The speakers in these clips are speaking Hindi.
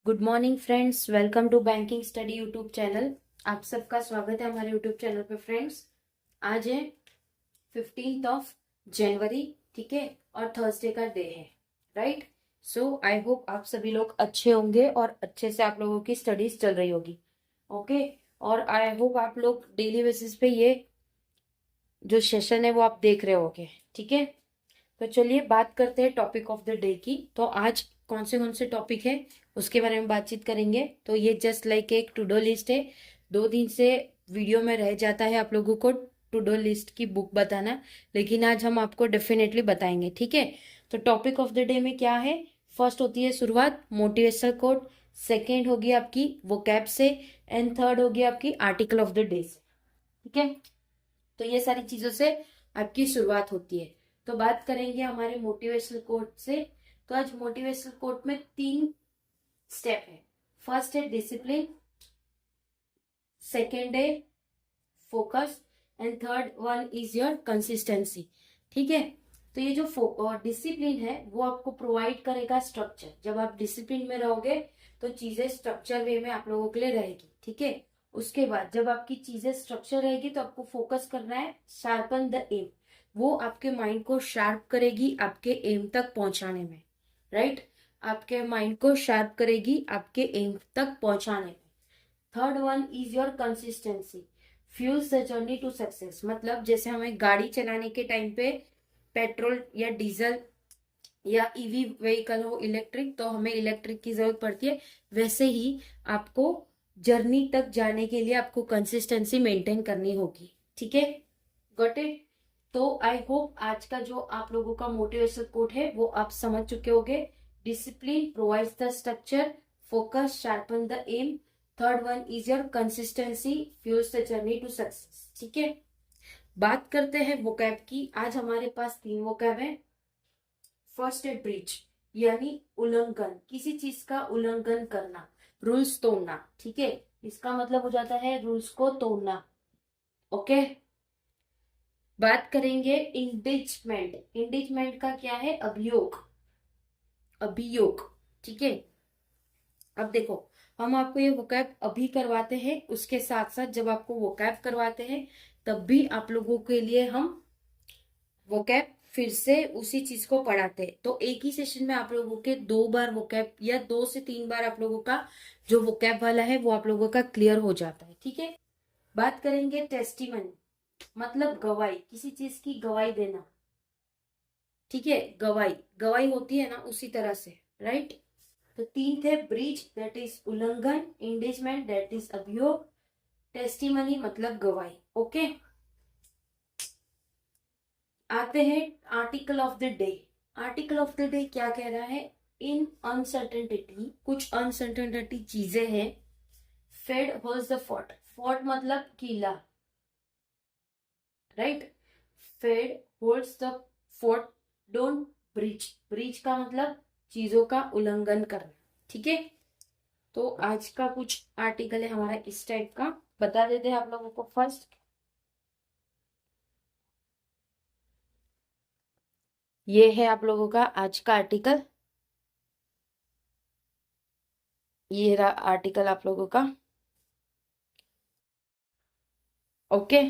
Good morning friends, welcome to banking study YouTube channel. आप सबका स्वागत है हमारे यूट्यूब चैनल पे। फ्रेंड्स, आज है 15 जनवरी, ठीक है, और थर्सडे का डे है, राइट। सो आई होप आप सभी लोग अच्छे होंगे और अच्छे से आप लोगों की स्टडीज चल रही होगी। ओके, और आई होप आप लोग डेली बेसिस पे ये जो सेशन है वो आप देख रहे होगे, ठीक है। तो चलिए बात करते हैं टॉपिक ऑफ द डे की। तो आज कौन से टॉपिक है उसके बारे में बातचीत करेंगे। तो ये जस्ट लाइक एक टू डू लिस्ट है। 2 दिन से वीडियो में रह जाता है आप लोगों को टू डू लिस्ट की बुक बताना, लेकिन आज हम आपको डेफिनेटली बताएंगे, ठीक है। तो टॉपिक ऑफ द डे में क्या है? फर्स्ट होती है शुरुआत मोटिवेशनल कोट, सेकेंड होगी आपकी वोकैब से, एंड थर्ड होगी आपकी आर्टिकल ऑफ द डे से, ठीक है। तो ये सारी चीजों से आपकी शुरुआत होती है। तो बात करेंगे हमारे मोटिवेशनल कोट से। तो आज मोटिवेशनल कोट में 3 स्टेप है। फर्स्ट है डिसिप्लिन, सेकेंड है focus, and third one is your consistency, ठीक है। तो ये जो डिसिप्लिन है वो आपको प्रोवाइड करेगा स्ट्रक्चर। जब आप डिसिप्लिन में रहोगे तो चीजें स्ट्रक्चर वे में आप लोगों के लिए रहेगी, ठीक है। उसके बाद जब आपकी चीजें स्ट्रक्चर रहेगी तो आपको फोकस करना है, शार्पन द एम। वो आपके माइंड को शार्प करेगी आपके एम तक पहुंचाने में, राइट। आपके माइंड को शार्प करेगी आपके एम तक पहुंचाने में। Third one is your consistency, fuels the journey to success. मतलब जैसे हमें गाड़ी चलाने के टाइम पे पेट्रोल या डीजल या ईवी व्हीकल हो इलेक्ट्रिक, तो हमें इलेक्ट्रिक की जरूरत पड़ती है। वैसे ही आपको जर्नी तक जाने के लिए आपको कंसिस्टेंसी मेंटेन करनी होगी, ठीक है। Got it. तो आई होप आज का जो आप लोगों का मोटिवेशनल कोट है वो आप समझ चुके होंगे। Discipline provides the structure, focus sharpen the aim, third one is your consistency fuels the journey to success, ठीक है। बात करते हैं वोकैब की। आज हमारे पास 3 वोकैब है। फर्स्ट है ब्रीच, यानी उल्लंघन, किसी चीज का उल्लंघन करना, रूल्स तोड़ना, ठीक है। इसका मतलब हो जाता है रूल्स को तोड़ना, ओके। बात करेंगे इंडिचमेंट। इंडिचमेंट का क्या है? अभियोग, अभियोग, ठीक है। अब देखो, हम आपको ये वोकैब अभी करवाते हैं, उसके साथ साथ जब आपको वोकैब करवाते हैं तब भी आप लोगों के लिए हम वोकैब फिर से उसी चीज को पढ़ाते हैं। तो एक ही सेशन में आप लोगों के 2 बार वोकैब या 2 से 3 बार आप लोगों का जो वोकैब वाला है वो आप लोगों का क्लियर हो जाता है, ठीक है। बात करेंगे टेस्टिमनी, मतलब गवाही, किसी चीज की गवाही देना, ठीक है। गवाही, गवाही होती है ना उसी तरह से, राइट। तो 3 थे, ब्रीच दैट इज उल्लंघन, इंडेजमेंट दैट इज अभियोग, टेस्टिमनी मतलब गवाही, ओके। आते हैं article of the day. Article of the day क्या कह रहा है? इन अनसर्टेनिटी, कुछ अनसर्टेनिटी चीजें हैं, Fed holds the fort. Fort मतलब किला, right. Fed holds the fort, don't breach. Breach का मतलब चीजों का उल्लंघन करना, ठीक है। तो आज का कुछ आर्टिकल है हमारा इस टाइप का, बता देते हैं आप लोगों को। फर्स्ट ये है आप लोगों का आज का आर्टिकल, ये रहा आर्टिकल आप लोगों का, ओके।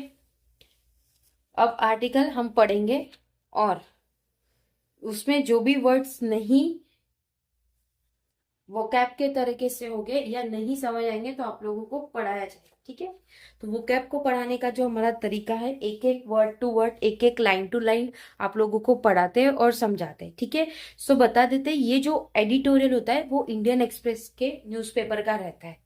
अब आर्टिकल हम पढ़ेंगे और उसमें जो भी वर्ड्स नहीं वोकैब के तरीके से होंगे या नहीं समझ आएंगे तो आप लोगों को पढ़ाया जाएगा, ठीक है। तो वोकैब को पढ़ाने का जो हमारा तरीका है, एक एक वर्ड टू वर्ड, एक एक लाइन टू लाइन आप लोगों को पढ़ाते हैं और समझाते हैं, ठीक है। सो बता देते हैं, ये जो एडिटोरियल होता है वो इंडियन एक्सप्रेस के न्यूज़पेपर का रहता है,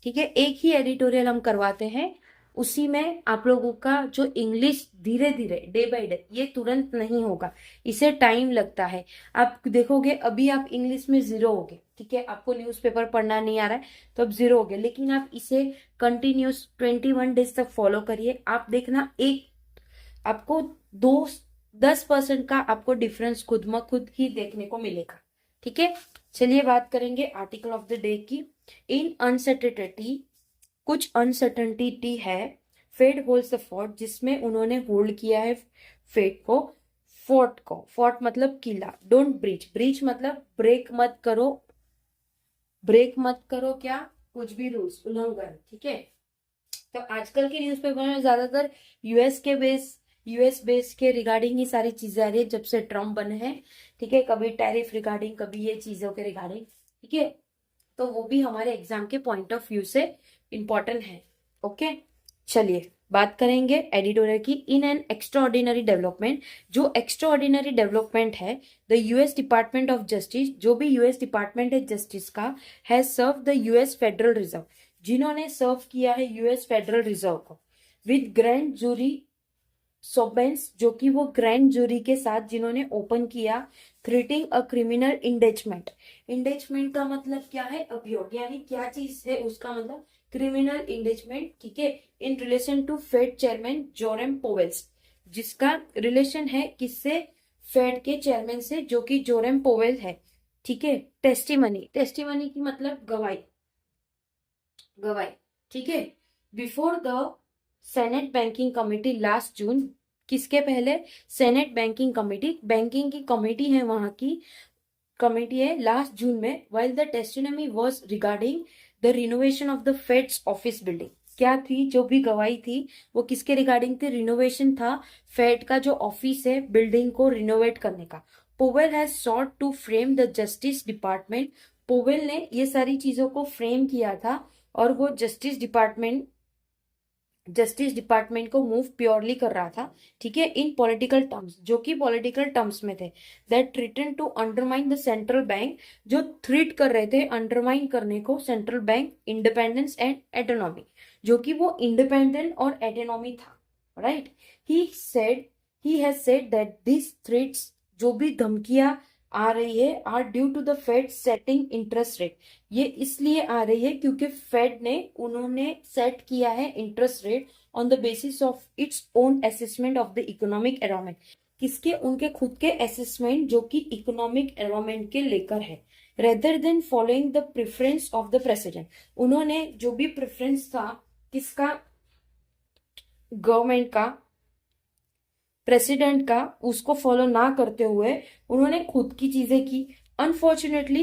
ठीक है। एक ही एडिटोरियल हम करवाते हैं, उसी में आप लोगों का जो इंग्लिश धीरे धीरे डे बाय डे, ये तुरंत नहीं होगा, इसे टाइम लगता है। आप देखोगे अभी आप इंग्लिश में जीरो हो गए, ठीक है, आपको न्यूज़पेपर पढ़ना नहीं आ रहा है तो अब जीरो हो गए, लेकिन आप इसे कंटिन्यूस 21 डेज तक फॉलो करिए। आप देखना एक आपको 2-10% का आपको डिफरेंस खुद में खुद ही देखने को मिलेगा, ठीक है। चलिए बात करेंगे आर्टिकल ऑफ द डे की। इन अनसर्टेनिटी, कुछ अनसर्टेनिटी है, फेड होल्ड्स द फोर्ट, जिसमें उन्होंने होल्ड किया है फेड को, फोर्ट को। फोर्ट मतलब किला, डोंट ब्रीच, ब्रीच मतलब ब्रेक मत करो, ब्रेक मत करो क्या, कुछ भी रूल्स उल्लंघन, ठीक है। तो आजकल के न्यूज़पेपर में ज्यादातर यूएस बेस के रिगार्डिंग ही सारी चीजें आ रही है जब से ट्रम्प बने हैं, ठीक है। कभी टैरिफ रिगार्डिंग, कभी ये चीजों के रिगार्डिंग, ठीक है। तो वो भी हमारे एग्जाम के पॉइंट ऑफ व्यू से इम्पोर्टेंट है। ओके, चलिए बात करेंगे एडिटोरियल की। इन एन एक्स्ट्राऑर्डिनरी डेवलपमेंट, जो एक्स्ट्राऑर्डिनरी डेवलपमेंट है, the US Department of Justice, जो भी यूएस डिपार्टमेंट है जस्टिस का, has serve the US Federal Reserve, जिन्होंने सर्व किया है यूएस फेडरल रिजर्व को, विद ग्रैंड जूरी सोबेंस, जो कि वो ग्रैंड जूरी के साथ जिन्होंने ओपन किया, थ्रेटिंग अ क्रिमिनल इंडेचमेंट। इंडेचमेंट का मतलब क्या है, अभियोग, यानी क्या चीज है उसका मतलब क्रिमिनल इंडेचमेंट, ठीक है। In relation to Fed chairman Jerome Powell's, जिसका रिलेशन है किससे, फेड के चेयरमैन से, जो कि जोरेम पोवेल है, ठीक है। टेस्टिमनी, टेस्टिमनी की मतलब गवाही, गवाही, ठीक है। Before the Senate Banking Committee last June, किसके पहले, सेनेट बैंकिंग कमिटी, बैंकिंग की कमिटी है वहां की, कमिटी है लास्ट जून में, while the testimony was regarding the renovation of the Fed's office building। क्या थी जो भी गवाही थी वो किसके रिगार्डिंग थी, रिनोवेशन था, फेड का जो ऑफिस है बिल्डिंग को रिनोवेट करने का। Powell has sought to frame the Justice Department, Powell ने ये सारी चीजों को फ्रेम किया था और वो जस्टिस डिपार्टमेंट को मूव प्योरली कर रहा था, ठीक है, इन पॉलिटिकल टर्म्स, जो कि पॉलिटिकल टर्म्स में थे, that threaten to undermine the central bank, जो थ्रेट कर रहे थे अंडरमाइन करने को central bank independence and autonomy, जो कि वो इंडिपेंडेंट और एटोनॉमी था, right. He has said that this threats, जो भी धमकियां आ रही है, are due to the Fed setting interest rate, ये इसलिए आ रही है क्योंकि फेड ने, उन्होंने सेट किया है interest rate on the basis of its own assessment of the economic environment, किसके, उनके खुद के असेसमेंट जो कि इकोनॉमिक एनवायरमेंट के लेकर है, rather than following the preference of the president, उन्होंने जो भी प्रेफरेंस था किसका, गवर्नमेंट का, प्रेसिडेंट का, उसको फॉलो ना करते हुए उन्होंने खुद की चीजें की। Unfortunately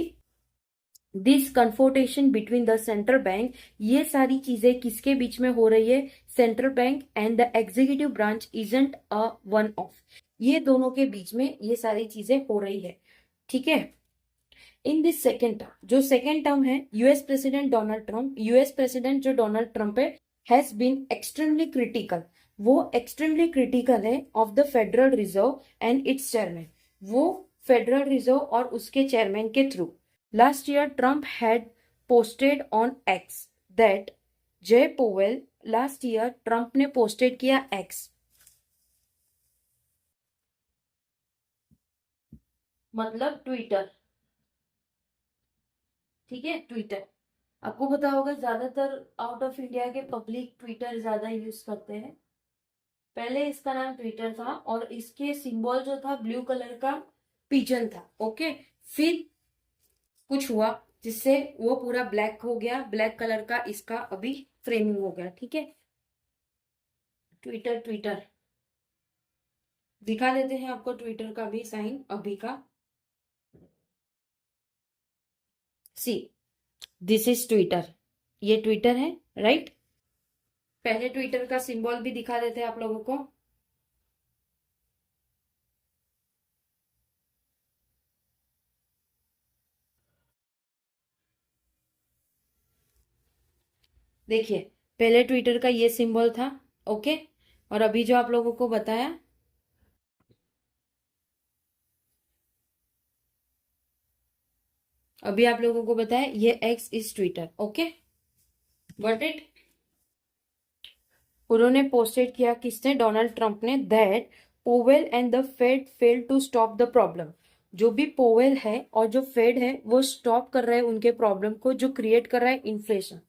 this confrontation between the central bank, ये सारी चीजें किसके बीच में हो रही है, central bank and the executive branch isn't a one off, ये दोनों के बीच में ये सारी चीजें हो रही है, ठीक है। इन दिस सेकेंड टर्म, जो सेकेंड टर्म है US president Donald Trump, US president जो डोनाल्ड ट्रंप है, हैज बीन एक्सट्रीमली क्रिटिकल, वो एक्सट्रीमली क्रिटिकल है of the federal reserve and it's chairman, वो फेडरल रिजर्व और उसके चेयरमैन के through. Last year Trump had posted on x that जय पोवेल, लास्ट ईयर ट्रंप ने पोस्टेड किया एक्स, मतलब ट्विटर, ठीक है, ट्विटर। आपको पता होगा ज्यादातर आउट ऑफ इंडिया के पब्लिक ट्विटर ज्यादा यूज करते हैं। पहले इसका नाम ट्विटर था और इसके सिंबल जो था ब्लू कलर का पिजन था, ओके। फिर कुछ हुआ जिससे वो पूरा ब्लैक हो गया, ब्लैक कलर का इसका अभी फ्रेमिंग हो गया, ठीक है। ट्विटर, ट्विटर दिखा देते हैं आपको, ट्विटर का भी साइन अभी का, सी दिस इज ट्विटर, ये ट्विटर है, राइट। पहले ट्विटर का सिंबल भी दिखा देते हैं आप लोगों को, देखिए पहले ट्विटर का ये सिंबल था, ओके। और अभी जो आप लोगों को बताया, अभी आप लोगों को बताया ये X is Twitter, okay, got it. उन्होंने पोस्टेड किया, किसने, डोनाल्ड ट्रंप ने, that Powell and the Fed fail to stop the problem, जो भी पोवेल है और जो फेड है वो स्टॉप कर रहे हैं उनके प्रॉब्लम को, जो क्रिएट कर रहा है इन्फ्लेशन।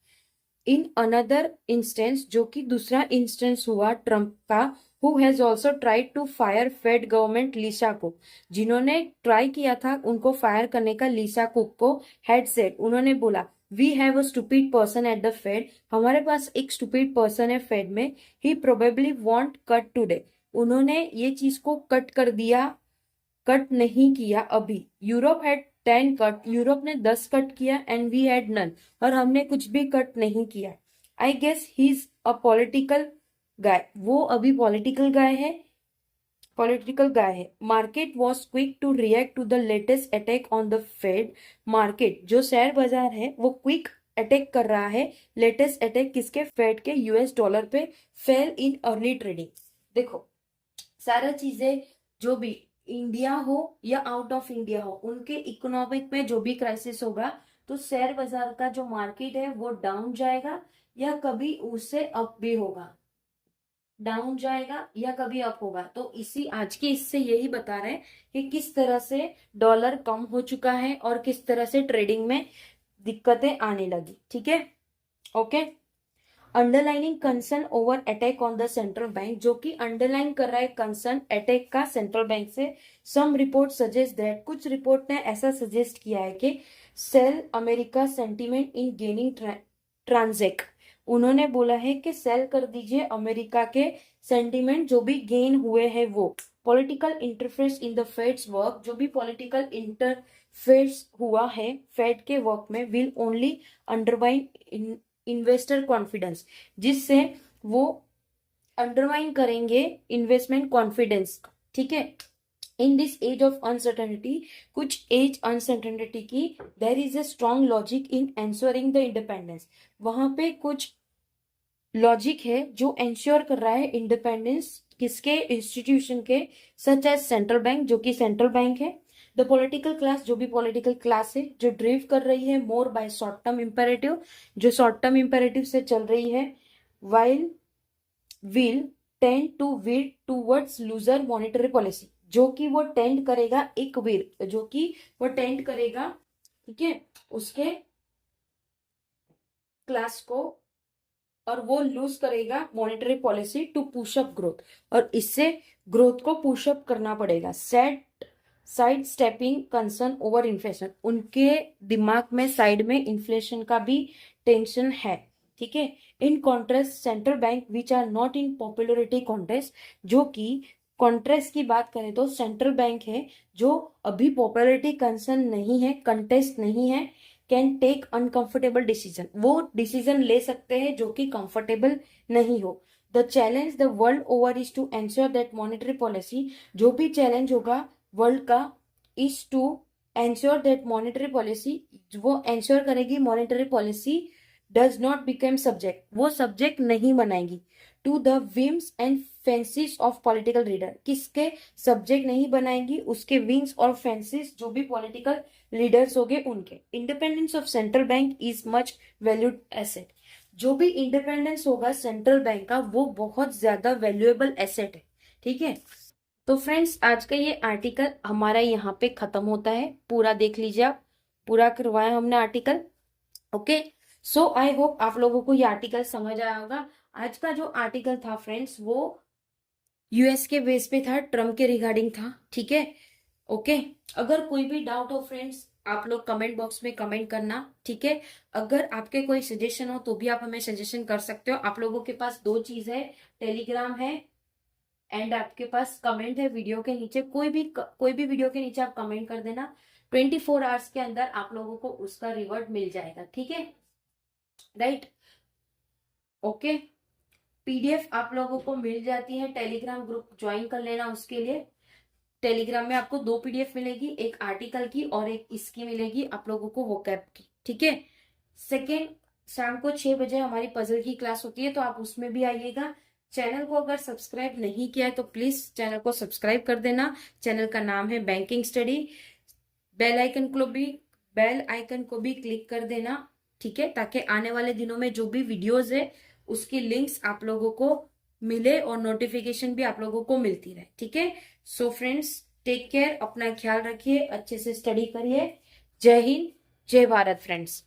इन अनदर इंस्टेंस, जो कि दूसरा इंस्टेंस हुआ ट्रंप का, who has also tried to fire Fed government Lisa Cook, जिन्होंने ट्राई किया था उनको फायर करने का, लिसा कुक को, हेड सेड, उन्होंने बोला, we have a stupid person at the Fed, हमारे पास एक स्टूपिड पर्सन है फेड में, he probably won't cut today, उन्होंने ये चीज को कट कर दिया, कट नहीं किया अभी। यूरोप हैड 10 कट, यूरोप ने 10 कट किया एंड वी हैड नन, और हमने कुछ भी कट नहीं किया। I guess he is a political guy, वो अभी पॉलिटिकल गाय है, पॉलिटिकल गाय है। Market was quick to react to the latest attack on the Fed, market जो शेयर बाजार है वो क्विक अटैक कर रहा है, लेटेस्ट अटैक किसके, फेड के, यूएस डॉलर पे, फेल इन अर्ली ट्रेडिंग। देखो सारा चीजें जो भी इंडिया हो या आउट ऑफ इंडिया हो, उनके इकोनॉमिक में जो भी क्राइसिस होगा तो शेयर बाजार का जो मार्केट है वो डाउन जाएगा या कभी उससे अप भी होगा, डाउन जाएगा या कभी अप होगा। तो इसी आज के इससे यही बता रहे हैं कि किस तरह से डॉलर कम हो चुका है और किस तरह से ट्रेडिंग में दिक्कतें आने लगी। ठीक है, okay. Underlining concern over attack on the central bank, जो कि अंडरलाइन कर रहा है कंसर्न अटैक का सेंट्रल बैंक से। सम रिपोर्ट सजेस्ट दैट, कुछ रिपोर्ट ने ऐसा सजेस्ट किया है कि sell America sentiment in gaining traction, उन्होंने बोला है कि सेल कर दीजिए अमेरिका के सेंटीमेंट जो भी गेन हुए हैं वो। Political interference in the fades work, जो भी पॉलिटिकल इंटरफेरेंस हुआ है फेड के वर्क में, will only undermine investor confidence, जिससे वो अंडरवाइन करेंगे इन्वेस्टमेंट कॉन्फिडेंस। ठीक है, in this age of uncertainty, कुछ एज अनसर्टेनिटी की, there is a strong logic in ensuring the independence, वहां पे कुछ लॉजिक है जो एंश्योर कर रहा है इंडिपेंडेंस किसके, इंस्टीट्यूशन के, सच एज सेंट्रल बैंक, जो कि सेंट्रल बैंक है। द पॉलिटिकल क्लास, जो भी पॉलिटिकल क्लास है जो ड्रिव कर रही है more by short term imperative, जो शॉर्ट टर्म इंपेरेटिव से चल रही है, while will tend to veer towards looser monetary policy, जो कि वो टेंड करेगा, एक वीर जो कि वो टेंड करेगा, ठीक है, उसके क्लास को, और वो लूज करेगा monetary policy to push up growth, और इससे ग्रोथ को पुशअप करना पड़ेगा। Set aside stepping concern over inflation, उनके दिमाग में साइड में इन्फ्लेशन का भी टेंशन है। ठीक है, in contrast central bank which are not in popularity contest, जो कि कॉन्ट्रेस्ट की बात करें तो सेंट्रल बैंक है जो अभी पॉपुलरिटी कंसर्न नहीं है, कंटेस्ट नहीं है, कैन टेक अनकंफर्टेबल डिसीजन, वो डिसीजन ले सकते हैं जो कि कंफर्टेबल नहीं हो। The challenge the world over is to ensure that monetary policy, जो भी चैलेंज होगा वर्ल्ड का, is to ensure that monetary policy, वो एंश्योर करेगी monetary policy does not become subject, वो सब्जेक्ट नहीं बनाएगी, to the whims and fancies of political leader, किसके सब्जेक्ट नहीं बनाएगी, उसके विंग्स और फैंसीज जो भी पॉलिटिकल लीडर्स हो गए उनके। Independence of central bank is much valued asset, जो भी इंडिपेंडेंस होगा सेंट्रल बैंक का वो बहुत ज्यादा वैल्यूएबल एसेट है। ठीक है, तो फ्रेंड्स आज का ये आर्टिकल हमारा यहाँ पे खत्म होता है, पूरा देख लीजिए आप, पूरा करवाया हमने article. Okay, so I hope आप लोगों को ये आर्टिकल समझ आया होगा। आज का जो आर्टिकल था फ्रेंड्स वो यूएस के बेस पे था, ट्रम्प के रिगार्डिंग था। ठीक है, ओके। अगर कोई भी डाउट हो फ्रेंड्स आप लोग कमेंट बॉक्स में कमेंट करना। ठीक है, अगर आपके कोई सजेशन हो तो भी आप हमें सजेशन कर सकते हो। आप लोगों के पास दो चीज है, टेलीग्राम है एंड आपके पास कमेंट है वीडियो के नीचे, कोई भी वीडियो के नीचे आप कमेंट कर देना, 24 आवर्स के अंदर आप लोगों को उसका रिवर्ट मिल जाएगा। ठीक है, राइट, ओके। पीडीएफ आप लोगों को मिल जाती है, टेलीग्राम ग्रुप ज्वाइन कर लेना। उसके लिए टेलीग्राम में आपको दो पीडीएफ मिलेगी, एक आर्टिकल की और एक इसकी मिलेगी आप लोगों को वोकैब की। ठीक है, सेकेंड शाम को 6 बजे हमारी पजल की क्लास होती है, तो आप उसमें भी आइएगा। चैनल को अगर सब्सक्राइब नहीं किया है तो प्लीज चैनल को सब्सक्राइब कर देना। चैनल का नाम है बैंकिंग स्टडी। बेल आइकन को भी क्लिक कर देना। ठीक है, ताकि आने वाले दिनों में जो भी वीडियोस है उसकी लिंक्स आप लोगों को मिले और नोटिफिकेशन भी आप लोगों को मिलती रहे। ठीक है, सो फ्रेंड्स टेक केयर, अपना ख्याल रखिए, अच्छे से स्टडी करिए। जय हिंद, जय भारत फ्रेंड्स।